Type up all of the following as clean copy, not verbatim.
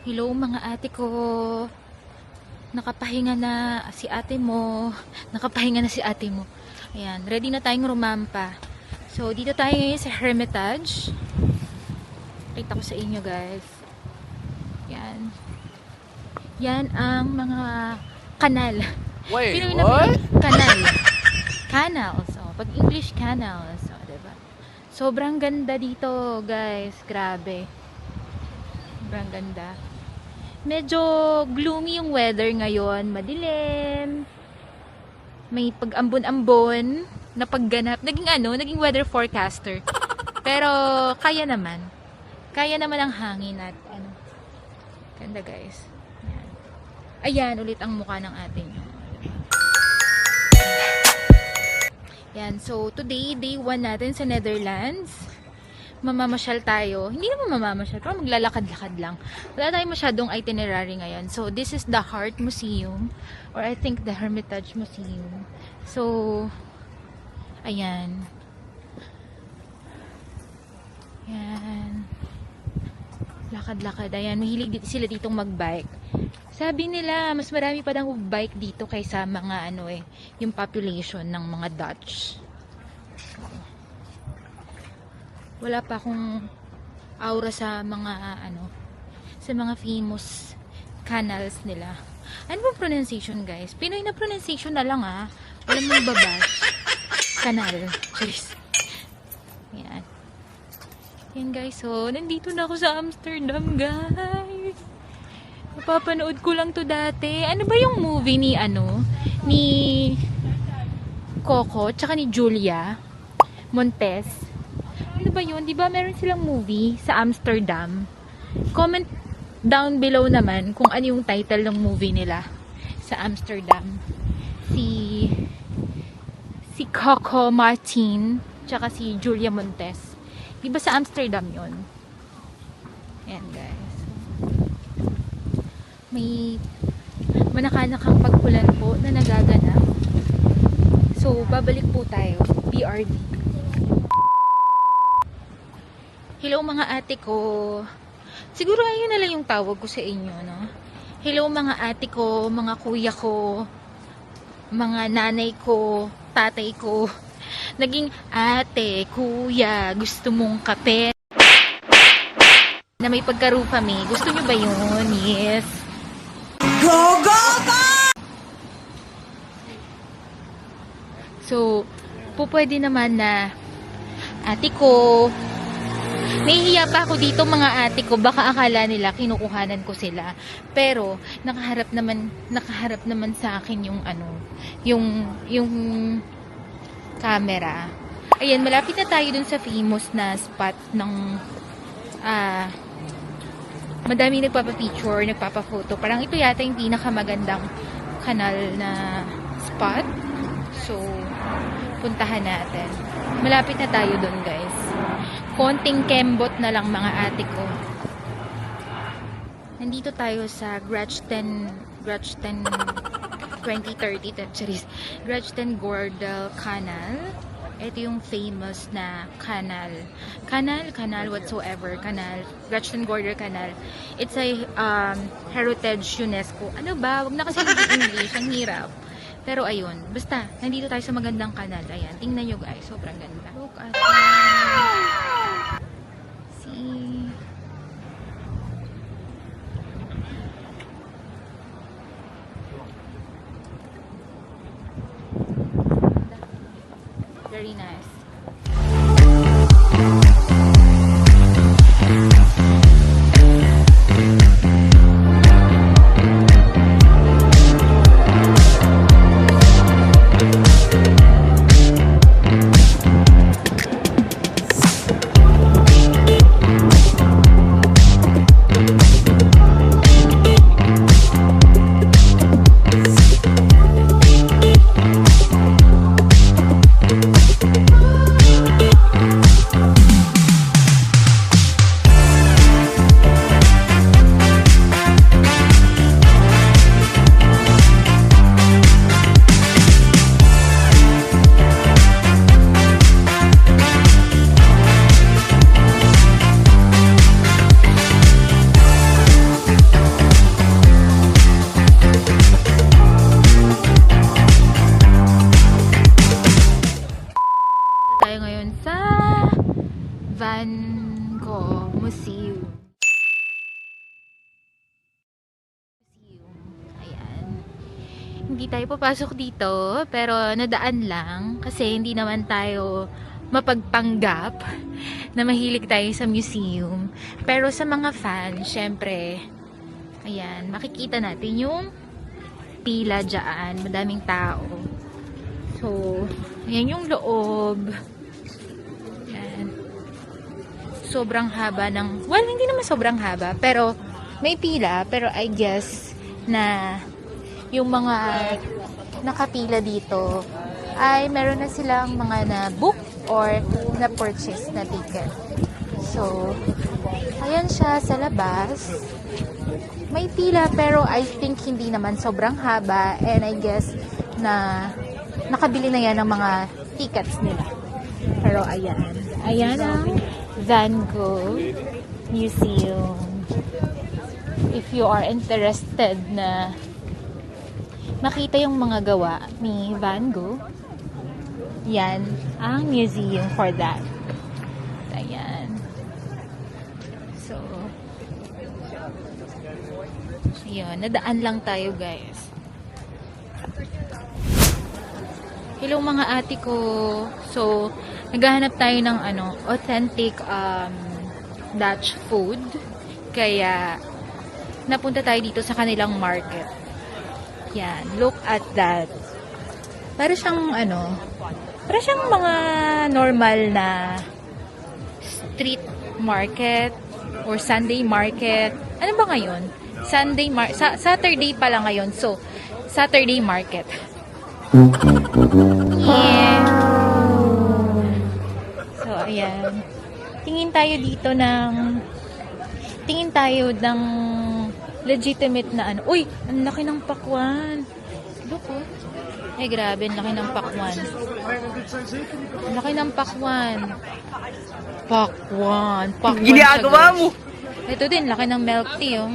Hello mga ate ko. Nakapahinga na si ate mo. Nakapahinga na si ate mo. Ayan, ready na tayong rumampa. So, dito tayo ngayon sa Hermitage. Kita ko sa inyo guys. Yan. Yan ang mga kanal. Wait, Pinoy what? Kanal. Canals. So, pag English canals. So, diba? Sobrang ganda dito guys. Grabe. Sobrang ganda. Medyo gloomy yung weather ngayon. Madilim. May pag-ambon-ambon na pagganap. Naging weather forecaster. Pero, kaya naman. Kaya naman ang hangin at ano. Ganda guys. Ayan. Ayan, ulit ang mukha ng ating. Yan. So, today, day 1 natin sa Netherlands. Mamamasyal tayo. Hindi naman mamamasyal, pero maglalakad-lakad lang. Wala tayong masyadong itinerary ngayon. So, this is the Heart Museum, or I think the Hermitage Museum. So, ayan. Ayan. Lakad-lakad. Ayan, mahilig dito sila ditong magbike. Sabi nila, mas marami pa daw bike dito kaysa mga yung population ng mga Dutch. Wala pa akong aura sa mga sa mga famous canals nila. Ano bang pronunciation guys? Pinoy na pronunciation na lang walang magbabash. Canal. Charis. Yan. Yan guys, so nandito na ako sa Amsterdam guys. Napapanood ko lang to dati. Ano ba yung movie ni ni Coco tsaka ni Julia Montes? Ano ba yun? Diba meron silang movie sa Amsterdam? Comment down below naman kung ano yung title ng movie nila sa Amsterdam. Si Coco Martin tsaka si Julia Montes. Diba sa Amsterdam yun? Ayan guys. May manakanakang pagpulan po na nagaganap. So, babalik po tayo. BRD. Hello mga ate ko. Siguro ayun na lang yung tawag ko sa inyo, no? Hello mga ate ko, mga kuya ko, mga nanay ko, tatay ko. Naging ate, kuya, gusto mong kape? Na may pagkarupami. Gusto nyo ba yun? Yes. Go, go, go! So, pwede naman na ate ko. Nahihiya pa ako dito mga ate ko. Baka akala nila kinukuhanan ko sila. Pero, nakaharap naman sa akin yung camera. Ayan, malapit na tayo dun sa famous na spot ng madami nagpapa-picture, nagpapa-photo. Parang ito yata yung pinakamagandang kanal na spot. So, puntahan natin. Malapit na tayo dun, guys. Konting kembot na lang, mga ate ko. Nandito tayo sa Grachten 2030, Grachten Gordel Canal. Ito yung famous na canal whatsoever, Grachten Gordel Canal. It's a heritage UNESCO. Ano ba? Wag na kasi English, ang hirap. Pero ayun, basta nandito tayo sa magandang kanal. Ayan, tingnan nyo guys, sobrang ganda. Look at that. See? Very nice. hindi tayo papasok dito, pero nadaan lang kasi hindi naman tayo mapagpanggap na mahilig tayo sa museum. Pero sa mga fans, syempre, ayan, makikita natin yung pila dyan. Madaming tao. So, ayan yung loob. Ayan. Sobrang haba ng, well, hindi naman sobrang haba, pero may pila, pero I guess na yung mga nakapila dito ay meron na silang mga na-book or na-purchase na ticket. So, ayan siya sa labas. May pila pero I think hindi naman sobrang haba and I guess na nakabili na yan ng mga tickets nila. Pero ayan. Ayan ang Van Gogh Museum. If you are interested na makita yung mga gawa ni Van Gogh, yan ang museum for that. Ayan. So, yun. Nadaan lang tayo, guys. Hello mga ate ko. So, naghahanap tayo ng authentic Dutch food. Kaya, napunta tayo dito sa kanilang market. Yan, look at that. Para siyang para siyang mga normal na street market or Sunday market. Ano ba ngayon? Saturday pala ngayon. So, Saturday market. Yeah. So, ayan. Tingin tayo ng legitimate na Uy, ang laki ng pakwan. Look, oh. Ay, grabe, ang laki ng pakwan. Ang laki ng pakwan. Pakwan. Ginagawa mo! Ito din, laki ng milk tea, oh.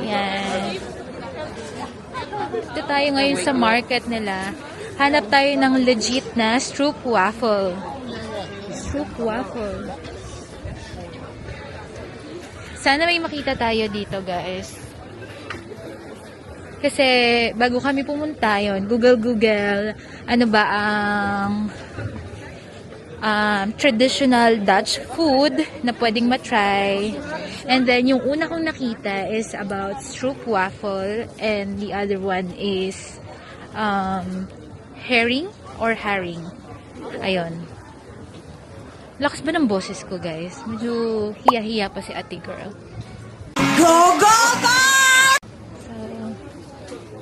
Yan. Ito tayo ngayon sa market nila. Hanap tayo ng legit na stroopwafel. Stroopwafel. Sana may makita tayo dito, guys. Kasi bago kami pumunta yon, Google, ano ba ang traditional Dutch food na pwedeng matry. And then, yung una kong nakita is about stroopwafel and the other one is herring or haring. Ayun. Lakas ba ng boses ko, guys? Medyo hiya-hiya pa si ate girl. Go, go, go! So,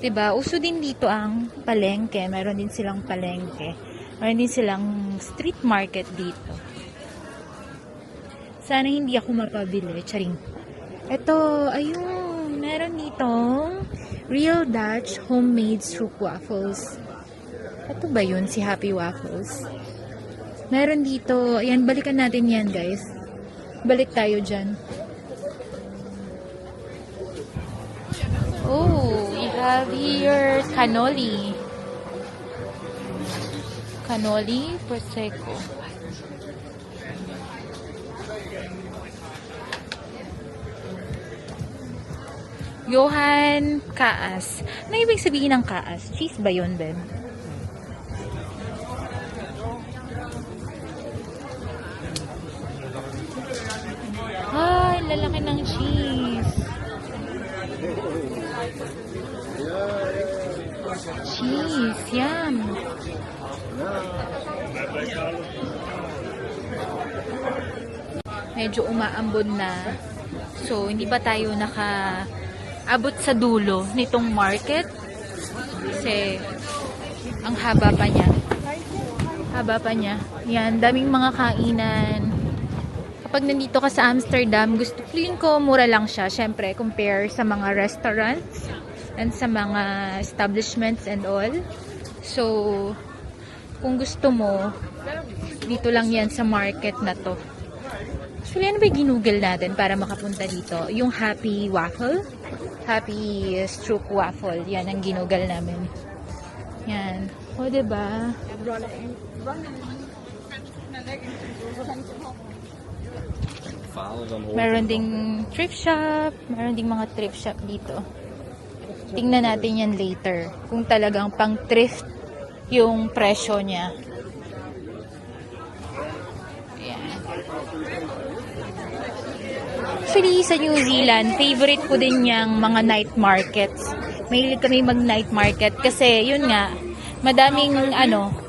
diba, uso din dito ang palengke. Meron din silang palengke. Meron din silang street market dito. Sana hindi ako mapabili. Charing. Ito, ayun. Meron dito real Dutch homemade stroopwafels. Ito ba yun? Si Happy Waffles? Meron dito. Ayan, balikan natin yan, guys. Balik tayo dyan. Oh, we have here cannoli. Cannoli prosecco. Johan Kaas. Ano ibig sabihin ng Kaas? Cheese ba yun, Ben? Ay, lalaki ng cheese. Cheese, yum. Medyo umaambon na. So, hindi pa tayo nakaabot sa dulo nitong market. Kasi, ang haba pa niya. Haba pa niya. Yan, daming mga kainan. Kapag nandito ka sa Amsterdam, feeling ko mura lang siya. Syempre, compare sa mga restaurants and sa mga establishments and all. So, kung gusto mo, dito lang yan sa market na to. Actually, ano ba ginugol natin para makapunta dito? Yung Happy Waffle? Happy Stroopwafel. Yan ang ginugol namin. Yan. O, diba? Meron ding thrift shop. Meron ding mga thrift shop dito. Tingnan natin yan later. Kung talagang pang thrift yung presyo niya. Ayan. Actually, sa New Zealand, favorite ko din yung mga night markets. Mahilig kami mag night market kasi yun nga, madaming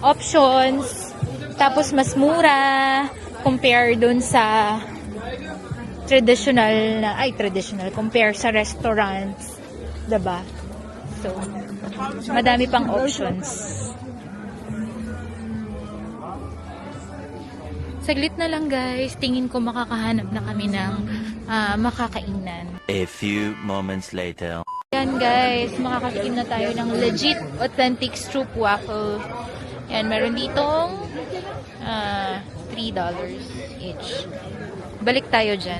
options, tapos mas mura compare dun sa traditional compare sa restaurants, diba? So, madami pang options. Saglit na lang guys, tingin ko makakahanap na kami ng makakainan. A few moments later. Yan guys, makakatikim na tayo ng legit authentic stroop waffle. Yan, meron ditong $3 each. Balik tayo dyan.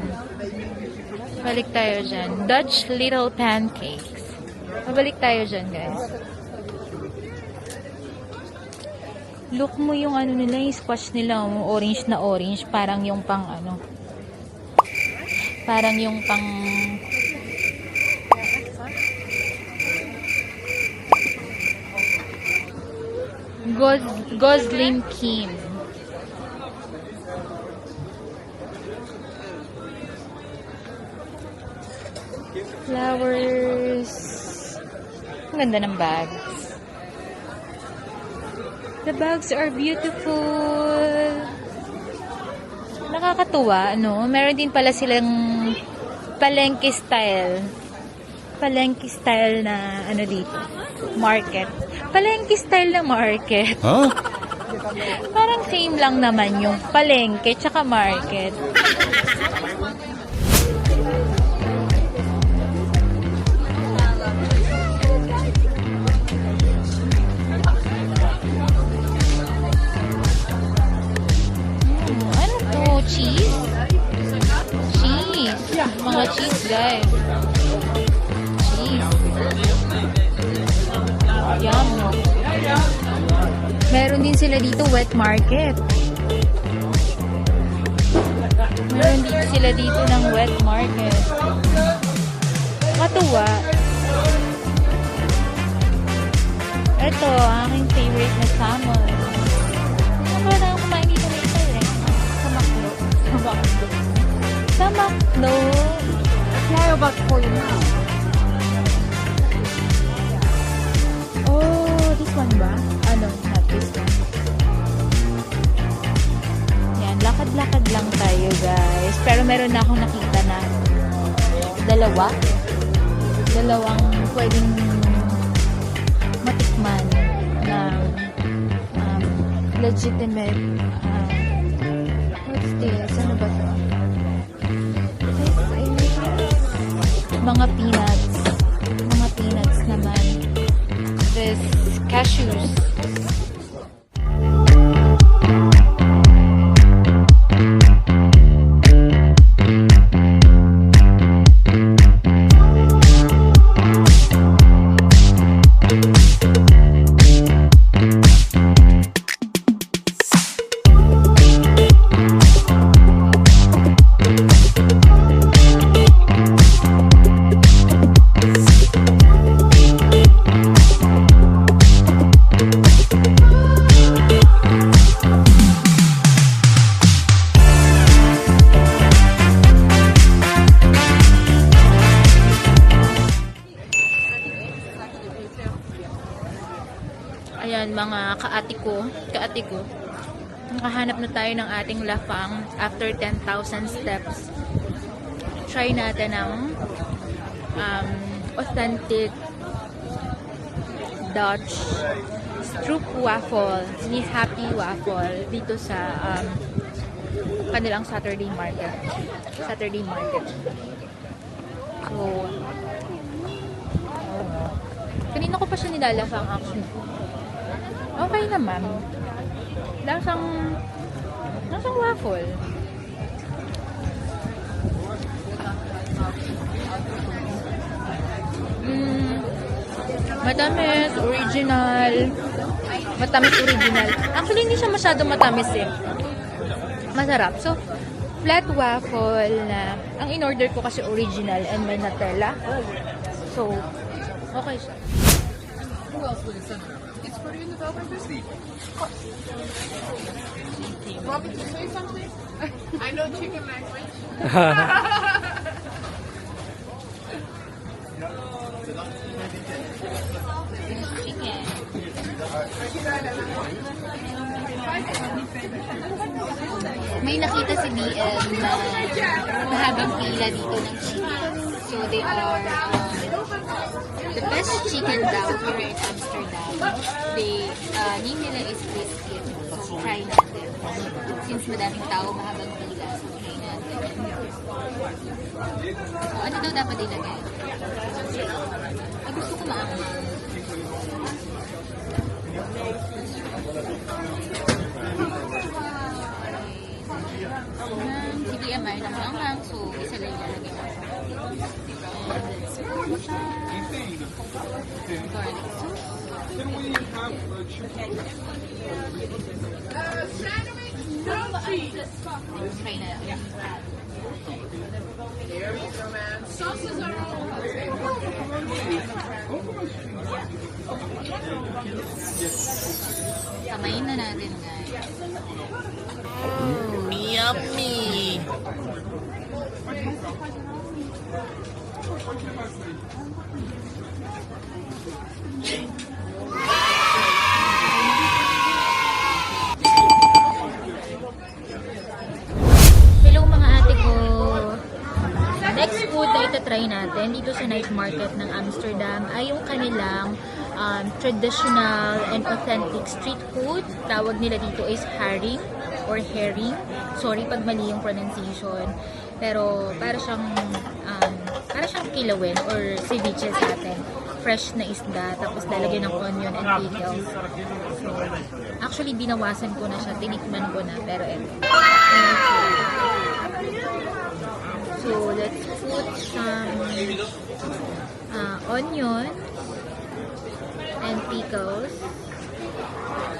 Dutch little pancakes. Babalik tayo dyan guys. Look mo yung nila, yung squash nila, orange na orange, parang yung pang parang yung pang Gosling Kim. Flowers. Ang ganda ng bags. The bags are beautiful. Nakakatuwa, no? Meron din pala silang palengke style. Palengke style na dito. Market. Palengke style na market. Huh? Parang same lang naman yung palengke tsaka market. Ano to? Cheese? Cheese. Mga cheese guys. Cheese. Yum. Meron din sila dito wet market. Meron din sila dito ng wet market. Katuwa. Ito, aking favorite na salmon. Ano na kumain dito later eh? Sa Macdo. Sa Macdo. Fly back for you now. Oh, this one ba? Not this one. Yan, lakad-lakad lang tayo guys. Pero meron na akong nakita na dalawang pwedeng matikman na legitimate what's this? Ano ba to? Mga peanuts naman. This cashews. Ayan, mga kaati ko, nakahanap na tayo ng ating lafang after 10,000 steps. Try natin ang authentic Dutch stroop waffle ni Happy Waffle dito sa kanilang Saturday market. So, kanina ko pa siya nilalafang actually. Okay naman. Lasang waffle. Matamis, original. Matamis, original. Actually, hindi siya masyado matamis eh. Masarap. So, flat waffle na ang in-order ko kasi original and may Nutella. So, okay siya. Who else would have said that? It's pretty in the bell like this. Want me to say something? I know chicken language. Chicken. May nakita si BM na mahabang pila dito ng chicken. So they are the best chicken daw here in Amsterdam. They name nila is Biscuit. So try natin. Since madaming tao, mahabang pila. So try natin. So, ano daw dapat ilagay? Gusto ko maanghang. Si BM ay namanghang, so isa lang ilalagay ko. And let's put garlic sauce. Try na lang. Sauces are all. Kamayin na natin, guys. Yummy! Hello mga ate ko! Next food na ito-try natin dito sa night market ng Amsterdam ay yung kanilang traditional and authentic street food. Tawag nila dito is haring or herring. Sorry pag mali yung pronunciation. Pero para siyang kilawin or ceviche sa atin. Fresh na isda, tapos lalagyan ng onion and pickles. So, actually, binawasan ko na siya. Tinikman ko na. Pero eto. So, let's put some onion and pickles.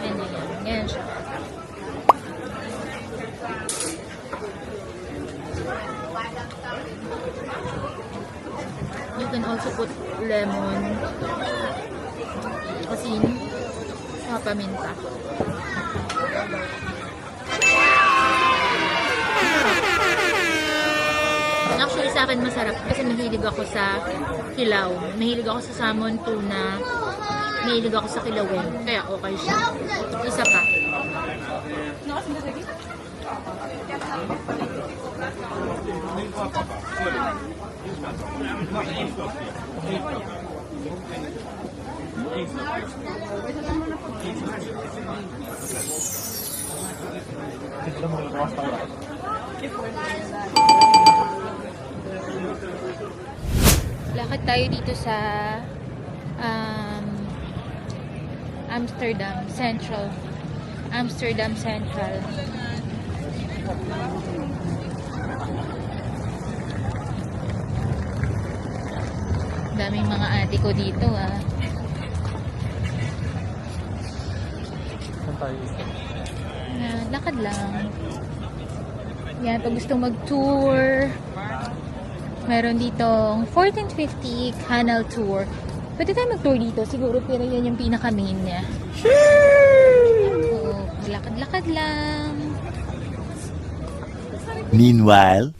And ayan. Ganyan siya. You can also put lemon, asin, paminta. Actually, sa akin masarap kasi mahilig ako sa hilaw. Mahilig ako sa salmon, tuna. Mahilig ako sa kilawin. Kaya okay siya. Isa pa. Lakad tayo dito sa Amsterdam Central. Daming mga ate ko dito lakad lang. Yan, pag gusto mag-tour, meron ditong 1450 canal tour. Pwede tayo mag-tour dito siguro, pero yan yung pinaka-main niya. Oo, lakad-lakad lang. Meanwhile,